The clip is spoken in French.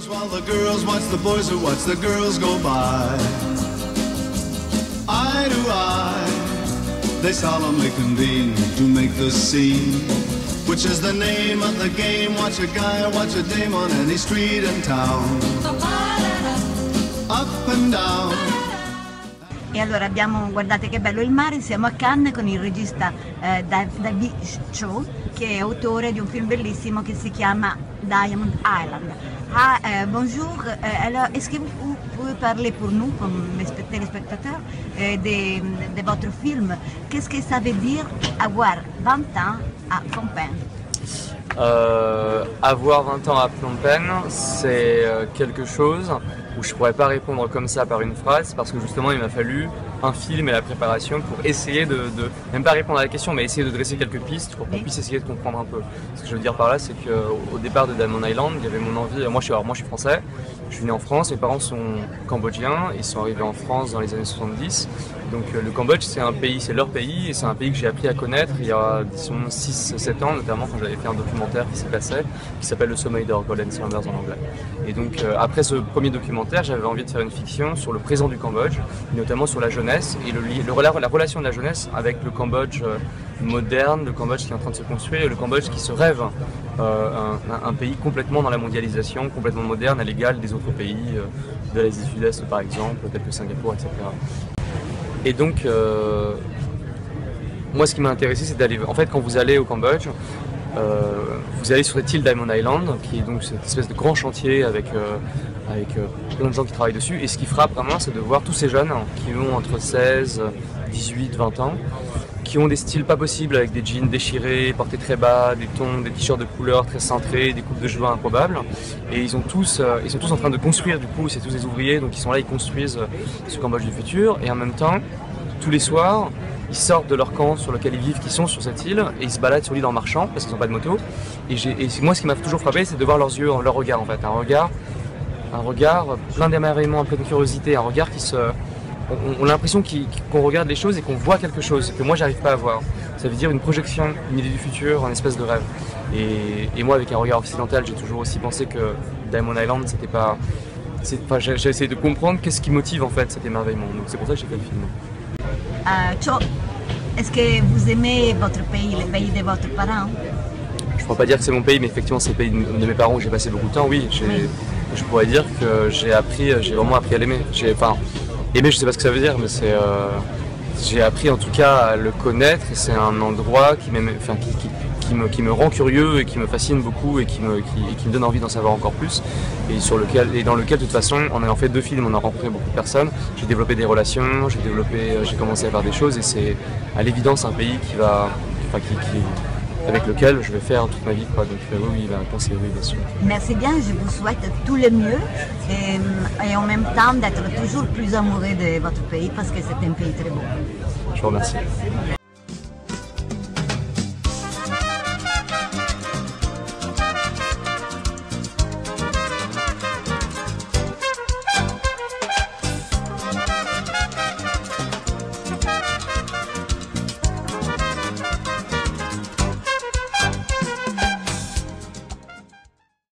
While the girls watch the boys who watch the girls go by, eye to eye, they solemnly convene to make the scene, which is the name of the game. Watch a guy or watch a dame on any street in town, up and down. E allora guardate che bello il mare, siamo a Cannes con il regista David Choe, che è autore di un film bellissimo che si chiama Diamond Island. Bonjour, alors est-ce que vous pouvez parler pour nous, comme téléspectateurs, de votre film? Qu'est-ce que ça veut dire avoir 20 ans à Phnom Penh? Avoir 20 ans à Phnom Penh, c'est quelque chose où je pourrais pas répondre comme ça par une phrase, parce que justement il m'a fallu un film et la préparation pour essayer de même pas répondre à la question, mais essayer de dresser quelques pistes pour qu'on puisse essayer de comprendre un peu. Ce que je veux dire par là, c'est qu'au départ de Diamond Island, il y avait mon envie. Moi je suis français, je suis né en France, mes parents sont cambodgiens, ils sont arrivés en France dans les années 70. Donc le Cambodge, c'est un pays, c'est leur pays, et c'est un pays que j'ai appris à connaître il y a, disons, 6-7 ans, notamment quand j'avais fait un documentaire qui s'est passé, qui s'appelle Le Sommeil d'or, Golden Slumbers en anglais. Et donc après ce premier documentaire, j'avais envie de faire une fiction sur le présent du Cambodge, notamment sur la jeunesse, et la relation de la jeunesse avec le Cambodge moderne, le Cambodge qui est en train de se construire, et le Cambodge qui se rêve un pays complètement dans la mondialisation, complètement moderne, à l'égal des autres pays de l'Asie du Sud-Est par exemple, tels que Singapour, etc. Et donc, moi ce qui m'a intéressé, c'est d'aller, en fait quand vous allez au Cambodge, vous allez sur cette île Diamond Island, qui est donc cette espèce de grand chantier avec plein de gens qui travaillent dessus, et ce qui frappe vraiment, c'est de voir tous ces jeunes qui ont entre 16, 18, 20 ans, qui ont des styles pas possibles, avec des jeans déchirés, portés très bas, des tons, des t-shirts de couleurs très cintrés, des coupes de cheveux improbables. Et ils sont tous en train de construire, du coup, c'est tous des ouvriers, donc ils sont là, ils construisent ce Cambodge du futur. Et en même temps, tous les soirs, ils sortent de leur camp sur lequel ils vivent, qui sont sur cette île, et ils se baladent sur l'île en marchant, parce qu'ils n'ont pas de moto. Et moi, ce qui m'a toujours frappé, c'est de voir leurs yeux, leur regard en fait. Un regard plein d'émerveillement, plein de curiosité, un regard qui se... On a l'impression qu'on regarde les choses et qu'on voit quelque chose que moi j'arrive pas à voir. Ça veut dire une projection, une idée du futur, un espèce de rêve. Et moi avec un regard occidental, j'ai toujours aussi pensé que Diamond Island c'était pas... j'ai essayé de comprendre qu'est-ce qui motive en fait cet émerveillement. Donc c'est pour ça que j'ai fait le film. Choe, est-ce que vous aimez votre pays, le pays de votre parent? Je ne pourrais pas dire que c'est mon pays, mais effectivement c'est le pays de mes parents où j'ai passé beaucoup de temps, oui. Je pourrais dire que j'ai vraiment appris à l'aimer. Aimer, je sais pas ce que ça veut dire, mais j'ai appris en tout cas à le connaître, et c'est un endroit qui me rend curieux et qui me fascine beaucoup et qui me donne envie d'en savoir encore plus, et dans lequel de toute façon, en ayant fait 2 films, on a rencontré beaucoup de personnes, j'ai développé des relations, j'ai commencé à faire des choses, et c'est à l'évidence un pays avec lequel je vais faire toute ma vie, quoi. Donc oui, la réponse est oui, bien sûr. Merci bien, je vous souhaite tout le mieux et en même temps d'être toujours plus amoureux de votre pays, parce que c'est un pays très beau. Je vous remercie.